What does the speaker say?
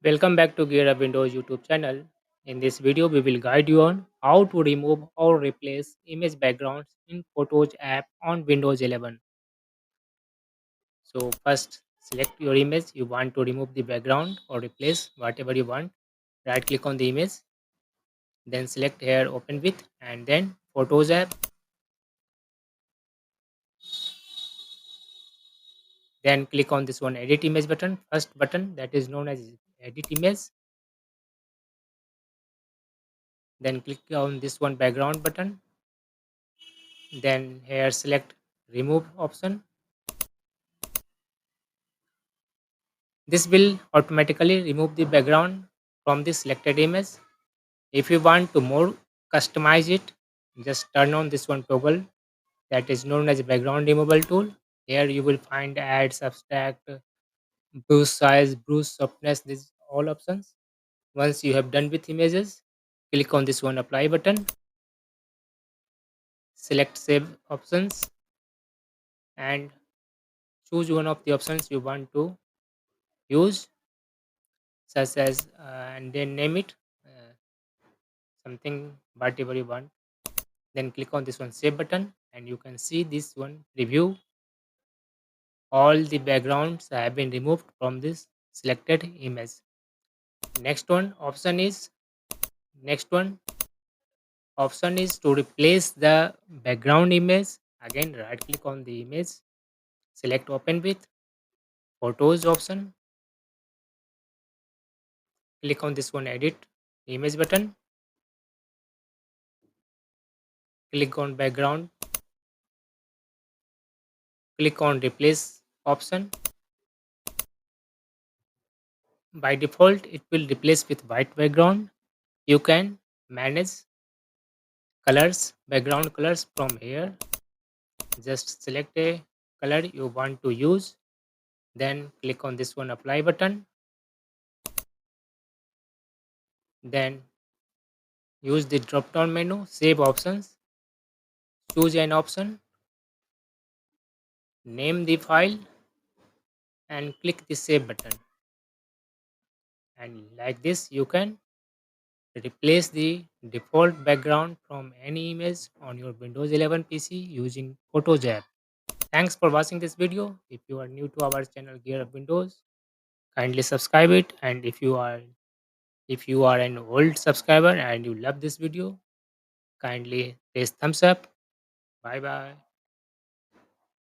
Welcome back to Gear Up Windows YouTube channel. In this video, we will guide you on how to remove or replace image backgrounds in Photos app on Windows 11. So first, select your image. You want to remove the background or replace whatever you want. Right click on the image, then select here Open With and then Photos app. Then click on this one Edit Image button, first button that is known as Edit Image. Then click on this one Background button. Then here select Remove option. This will automatically remove the background from the selected image. If you want to more customize it, just turn on this one toggle that is known as background removal tool. Here you will find add, subtract, bruise size, bruise softness, these all options. Once you have done with images, click on this one apply button, select save options and choose one of the options you want to use such as and then name it something whatever you want. Then click on this one save button and you can see this one preview. All the backgrounds have been removed from this selected image. Next one option is next one option is to replace the background image. Again, right click on the image, select open with photos option, click on this one edit image button, click on background, click on replace option. By default it will replace with white background. You can manage colors, background colors from here. Just select a color you want to use, then click on this one apply button, then use the drop down menu, save options, choose an option, name the file and click the save button. And like this you can replace the default background from any image on your Windows 11 PC using Photos app. Thanks for watching this video. If you are new to our channel Gear Up Windows, kindly subscribe it, and if you are an old subscriber and you love this video, kindly press thumbs up. Bye bye.